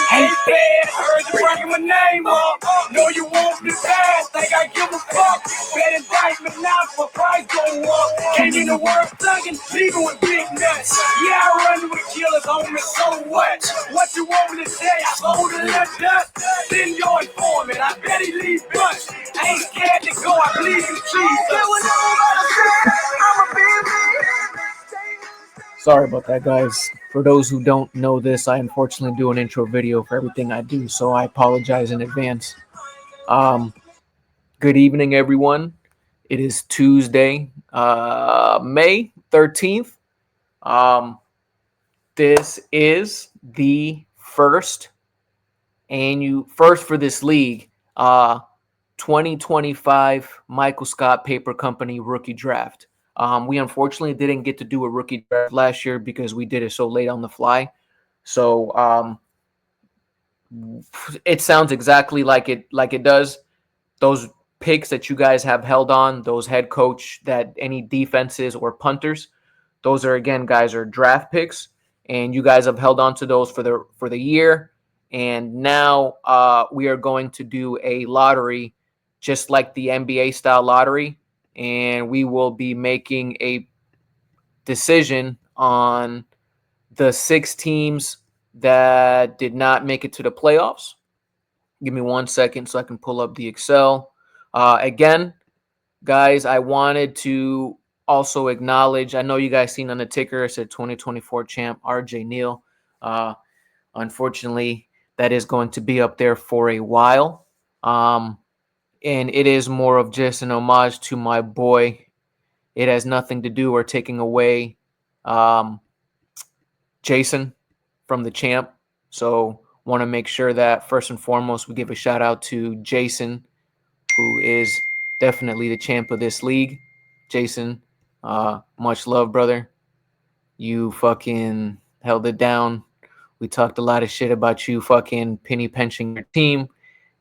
Hey, man, heard you bringing my name up. Know you want the pass, think I give a fuck. Bet indictment now for price go up. Came in the world thugging, leaving with big nuts. Yeah, I run with killers on me, so what? What you want me to say? I hold a little dust. Then your informant, I bet he leaves bust. I ain't scared to go, I believe in Jesus. Sorry about that, guys. For those who don't know this, I unfortunately do an intro video for everything I do, so I apologize in advance. Um, Good evening, everyone. It is Tuesday, May 13th. Um, this is the first for this league, 2025 Michael Scott Paper Company rookie draft. We unfortunately didn't get to do a rookie draft last year because we did it so late on the fly. So it sounds exactly like it does. Those picks that you guys have held on, those head coach, that any defenses or punters, those are, again, guys, are draft picks, and you guys have held on to those for the year. And now we are going to do a lottery, just like the NBA style lottery, and we will be making a decision on the 6 teams that did not make it to the playoffs. Give me 1 second so I can pull up the Excel. Again, guys, I wanted to also acknowledge, I know you guys seen on the ticker, it said 2024 champ RJ Neal. Unfortunately, that is going to be up there for a while. And it is more of just an homage to my boy. It has nothing to do or taking away Jason from the champ. So want to make sure that first and foremost we give a shout out to Jason, who is definitely the champ of this league. Jason, much love, brother. You fucking held it down. We talked a lot of shit about you fucking penny pinching your team,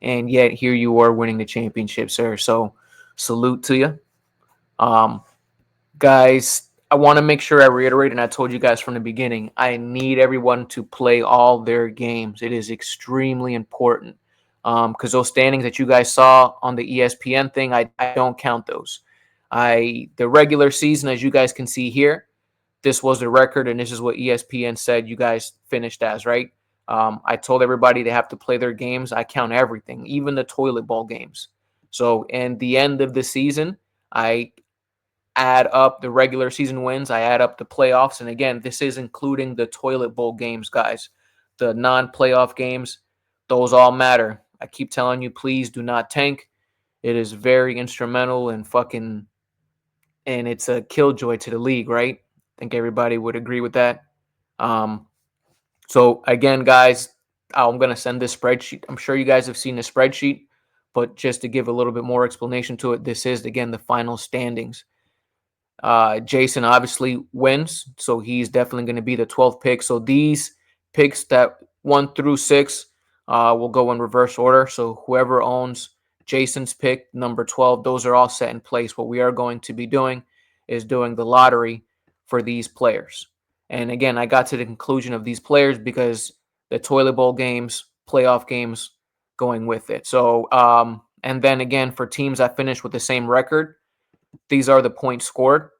and yet here you are winning the championship, sir. So salute to you. Guys, I want to make sure I reiterate, and I told you guys from the beginning, I need everyone to play all their games. It is extremely important because those standings that you guys saw on the ESPN thing, I don't count those. The regular season, as you guys can see here, this was the record, and this is what ESPN said you guys finished as, right? I told everybody they have to play their games. I count everything, even the toilet bowl games. So, in the end of the season, I add up the regular season wins, I add up the playoffs, and again, this is including the toilet bowl games, guys. The non-playoff games, those all matter. I keep telling you, please do not tank. It is very instrumental and it's a killjoy to the league, right? I think everybody would agree with that. So again, guys, I'm going to send this spreadsheet. I'm sure you guys have seen the spreadsheet, but just to give a little bit more explanation to it, this is, again, the final standings. Jason obviously wins, so he's definitely going to be the 12th pick. So these picks that 1 through 6 will go in reverse order. So whoever owns Jason's pick, number 12, those are all set in place. What we are going to be doing is doing the lottery for these players. And again, I got to the conclusion of these players because the toilet bowl games, playoff games going with it. So, and then again, for teams that finished with the same record, these are the points scored,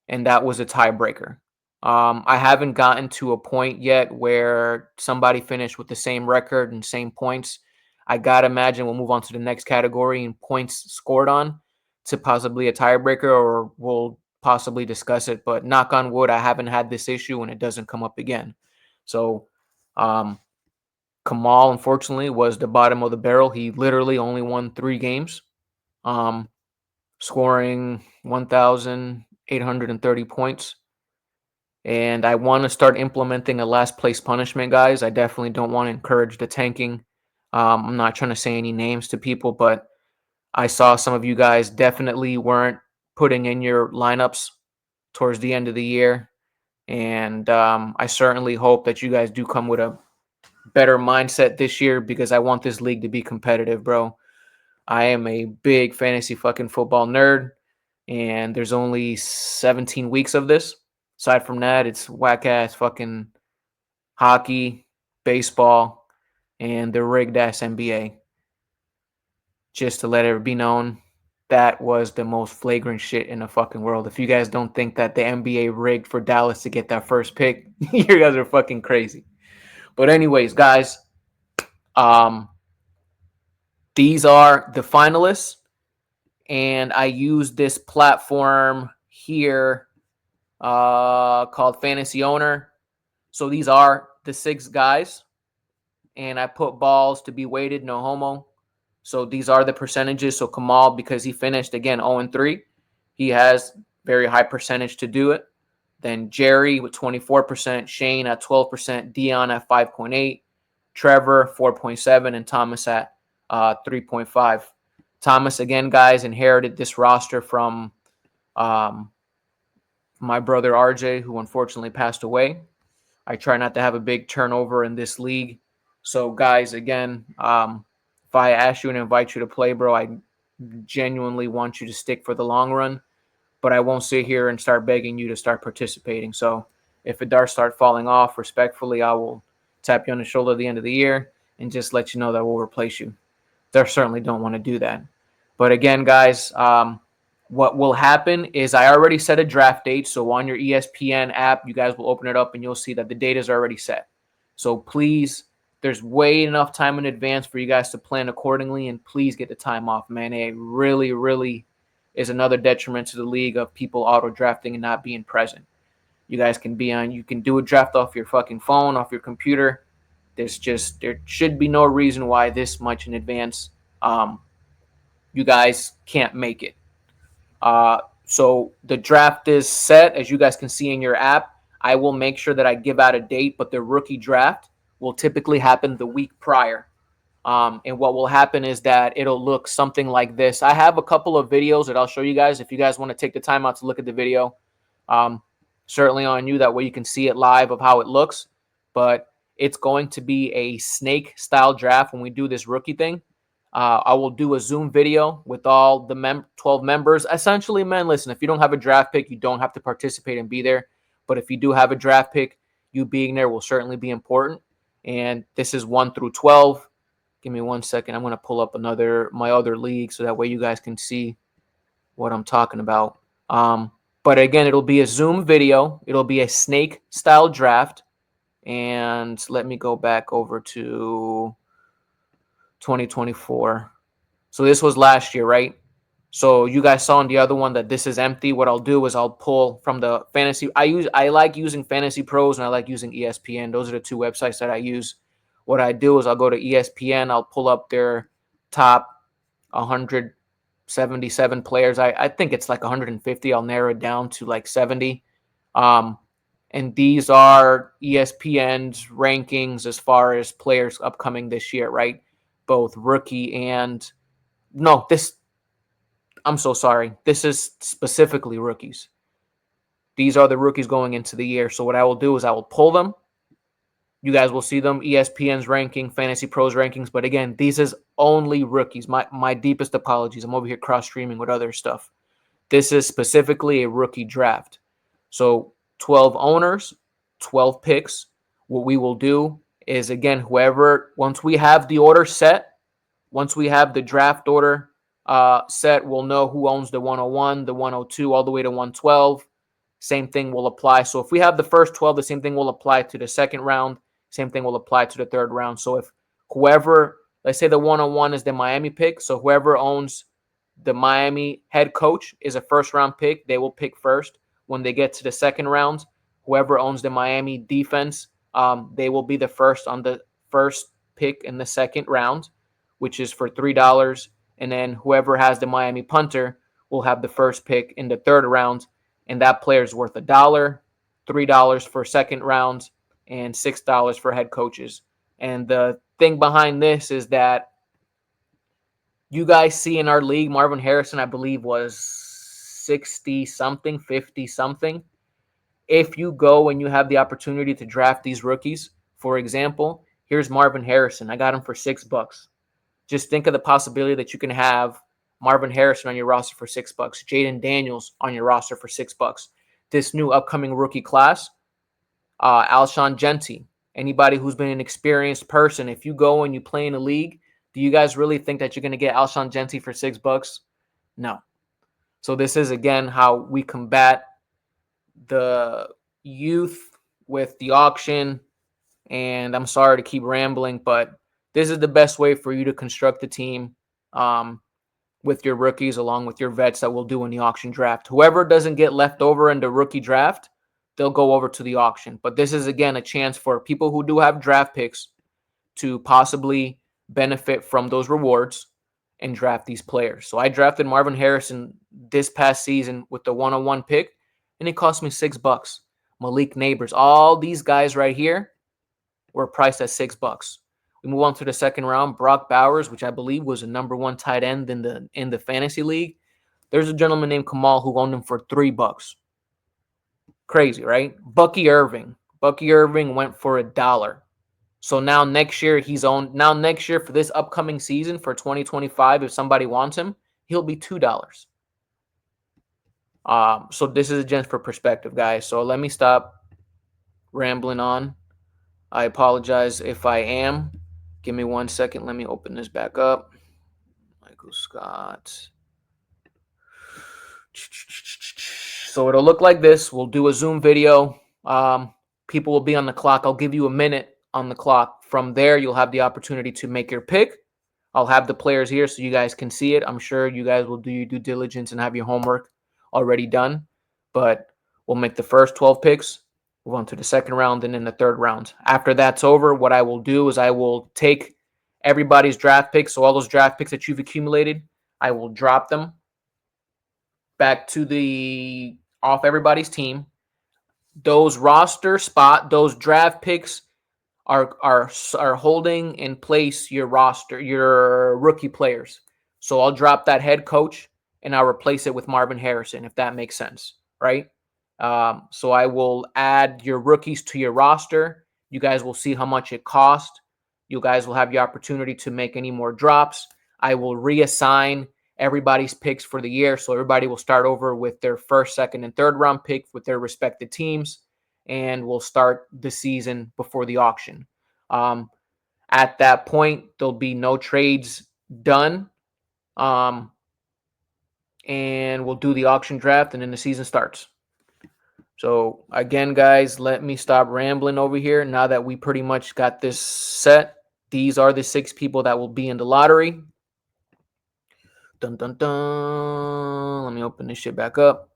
and that was a tiebreaker. I haven't gotten to a point yet where somebody finished with the same record and same points. I gotta imagine we'll move on to the next category and points scored on to possibly a tiebreaker, or we'll possibly discuss it. But knock on wood, I haven't had this issue and it doesn't come up again. So Kamal, unfortunately, was the bottom of the barrel. He literally only won 3 games, scoring 1,830 points. And I want to start implementing a last place punishment, guys. I definitely don't want to encourage the tanking. I'm not trying to say any names to people, but I saw some of you guys definitely weren't putting in your lineups towards the end of the year. And I certainly hope that you guys do come with a better mindset this year, because I want this league to be competitive, bro. I am a big fantasy fucking football nerd, and there's only 17 weeks of this. Aside from that, it's whack ass fucking hockey, baseball, and the rigged ass NBA. Just to let it be known, that was the most flagrant shit in the fucking world. If you guys don't think that the NBA rigged for Dallas to get that first pick, you guys are fucking crazy. But anyways, guys, these are the finalists, and I use this platform here called Fantasy Owner. So these are the 6 guys, and I put balls to be weighted, no homo. So these are the percentages. So Kamal, because he finished again 0-3, he has very high percentage to do it. Then Jerry with 24%, Shane at 12%, Dion at 5.8, Trevor 4.7, and Thomas at 3.5. Thomas, again, guys, inherited this roster from my brother RJ, who unfortunately passed away. I try not to have a big turnover in this league. So, guys, again, if I ask you and invite you to play, bro, I genuinely want you to stick for the long run. But I won't sit here and start begging you to start participating. So if it does start falling off, respectfully, I will tap you on the shoulder at the end of the year and just let you know that we'll replace you. They certainly don't want to do that. But again, guys, what will happen is I already set a draft date. So on your ESPN app, you guys will open it up and you'll see that the date is already set. So please, there's way enough time in advance for you guys to plan accordingly, and please get the time off, man. It really, really is another detriment to the league of people auto drafting and not being present. You guys can you can do a draft off your fucking phone, off your computer. There should be no reason why this much in advance you guys can't make it. So the draft is set, as you guys can see in your app. I will make sure that I give out a date, but the rookie draft will typically happen the week prior. And what will happen is that it'll look something like this. I have a couple of videos that I'll show you guys if you guys want to take the time out to look at the video. Certainly on you, that way you can see it live of how it looks. But it's going to be a snake style draft when we do this rookie thing. I will do a Zoom video with all the 12 members. Essentially, man, listen, if you don't have a draft pick, you don't have to participate and be there. But if you do have a draft pick, you being there will certainly be important. And this is 1 through 12. Give me 1 second. I'm going to pull up my other league so that way you guys can see what I'm talking about. But again, it'll be a Zoom video. It'll be a snake style draft. And let me go back over to 2024. So this was last year, right? So you guys saw in the other one that this is empty. What I'll do is I'll pull from the fantasy. I like using Fantasy Pros and I like using ESPN. Those are the 2 websites that I use. What I do is I'll go to ESPN. I'll pull up their top 177 players. I think it's like 150. I'll narrow it down to like 70. And these are ESPN's rankings as far as players upcoming this year, right? Both rookie and I'm so sorry. This is specifically rookies. These are the rookies going into the year. So what I will do is I will pull them. You guys will see them, ESPN's ranking, Fantasy Pros rankings. But again, these is only rookies. My deepest apologies. I'm over here cross-streaming with other stuff. This is specifically a rookie draft. So 12 owners, 12 picks. What we will do is, again, once we have the order set, once we have the draft order set, we'll know who owns the 101, the 102, all the way to 112. Same thing will apply. So if we have the first 12, the same thing will apply to the second round. Same thing will apply to the third round. So if let's say the 101 is the Miami pick. So whoever owns the Miami head coach is a first round pick. They will pick first. When they get to the second round, whoever owns the Miami defense, they will be the first on the first pick in the second round, which is for $3. And then whoever has the Miami punter will have the first pick in the third round. And that player is worth $1, $3 for second round, and $6 for head coaches. And the thing behind this is that you guys see in our league, Marvin Harrison, I believe, was 60-something, 50-something. If you go and you have the opportunity to draft these rookies, for example, here's Marvin Harrison. I got him for $6. Just think of the possibility that you can have Marvin Harrison on your roster for $6, Jaden Daniels on your roster for $6. This new upcoming rookie class, Alshon Jenti, Anybody who's been an experienced person, if you go and you play in a league, do you guys really think that you're going to get Alshon Jeffrey for $6? No. So this is, again, how we combat the youth with the auction. And I'm sorry to keep rambling, but this is the best way for you to construct a team with your rookies along with your vets that we'll do in the auction draft. Whoever doesn't get left over in the rookie draft, they'll go over to the auction. But this is, again, a chance for people who do have draft picks to possibly benefit from those rewards and draft these players. So I drafted Marvin Harrison this past season with the 101 pick, and it cost me $6. Malik Neighbors, all these guys right here were priced at $6. We move on to the second round. Brock Bowers, which I believe was a #1 tight end in the fantasy league. There's a gentleman named Kamal who owned him for $3. Crazy, right? Bucky Irving. Bucky Irving went for $1. So now next year he's owned. Now next year for this upcoming season for 2025, if somebody wants him, he'll be $2. So this is just for perspective, guys. So let me stop rambling on. I apologize if I am. Give me 1 second. Let me open this back up. Michael Scott. So it'll look like this. We'll do a Zoom video. People will be on the clock. I'll give you a minute on the clock. From there, you'll have the opportunity to make your pick. I'll have the players here so you guys can see it. I'm sure you guys will do your due diligence and have your homework already done. But we'll make the first 12 picks, move on to the second round, and then the third round. After that's over, what I will do is I will take everybody's draft picks. So all those draft picks that you've accumulated, I will drop them back to off everybody's team. Those those draft picks are holding in place your roster, your rookie players. So I'll drop that head coach and I'll replace it with Marvin Harrison, if that makes sense, right? So I will add your rookies to your roster. You guys will see how much it cost. You guys will have the opportunity to make any more drops. I will reassign everybody's picks for the year. So everybody will start over with their first, second, and third round pick with their respective teams. And we'll start the season before the auction. At that point, there'll be no trades done. And we'll do the auction draft, and then the season starts. So again, guys, let me stop rambling over here. Now that we pretty much got this set, these are the 6 people that will be in the lottery. Dun, dun, dun. Let me open this shit back up.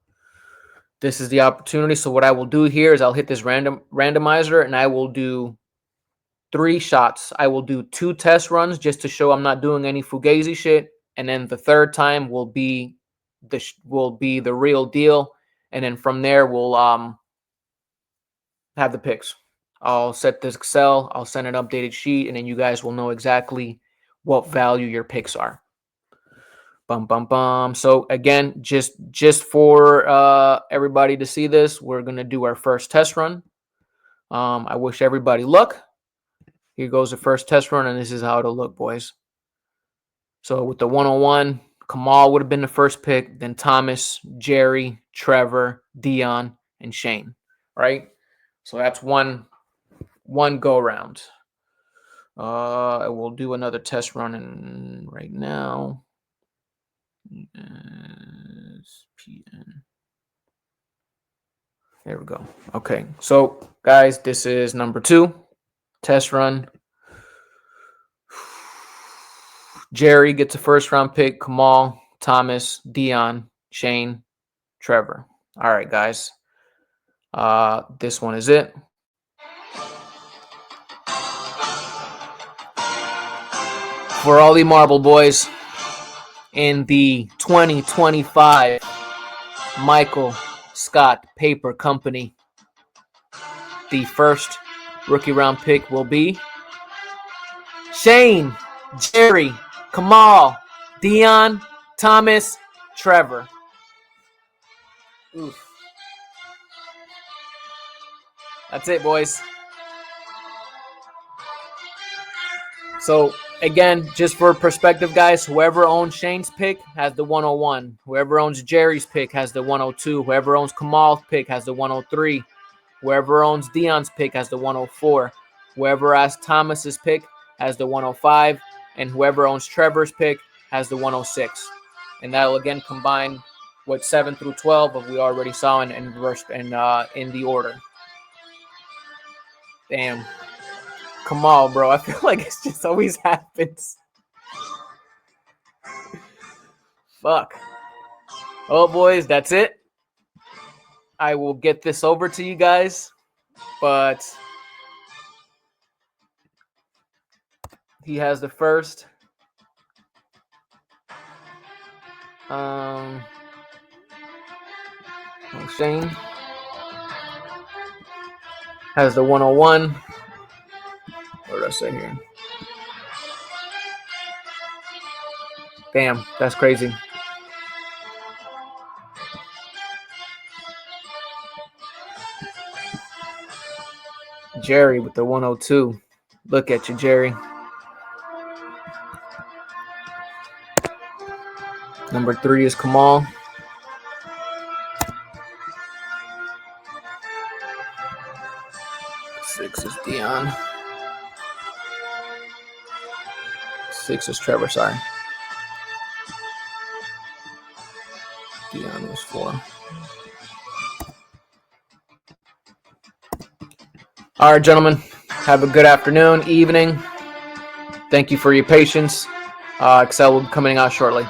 This is the opportunity. So what I will do here is I'll hit this randomizer, and I will do 3 shots. I will do 2 test runs just to show I'm not doing any fugazi shit. And then the third time will be the real deal. And then from there, we'll have the picks. I'll set this Excel. I'll send an updated sheet, and then you guys will know exactly what value your picks are. Bum, bum, bum. So again, just for everybody to see this, we're going to do our first test run. I wish everybody luck. Here goes the first test run, and this is how it'll look, boys. So with the 101, Kamal would have been the first pick, then Thomas, Jerry, Trevor, Dion, and Shane, right? So that's one go round. I will do another test run right now. ESPN. There we go. Okay, so guys, this is number 2 test run. Jerry gets a first round pick. Kamal, Thomas, Dion, Shane, Trevor. All right, guys. This one is it. For all the marble boys in the 2025 Michael Scott Paper Company, the first rookie round pick will be Shane, Jerry, Kamal, Dion, Thomas, Trevor. Oof. That's it, boys. So, again, just for perspective, guys, whoever owns Shane's pick has the 101. Whoever owns Jerry's pick has the 102. Whoever owns Kamal's pick has the 103. Whoever owns Dion's pick has the 104. Whoever has Thomas's pick has the 105, and whoever owns Trevor's pick has the 106. And that will again combine what 7 through 12 of we already saw in reverse in the order. Damn. Come on, bro. I feel like it just always happens. Fuck. Oh, boys, that's it. I will get this over to you guys, but he has the first. Shane has the 101. What did I say here? Damn, that's crazy. Jerry with the 102. Look at you, Jerry. Number 3 is Kamal. Six is Dion. 6 is Trevor, sorry. Dion was 4. All right, gentlemen. Have a good afternoon, evening. Thank you for your patience. Excel will be coming out shortly.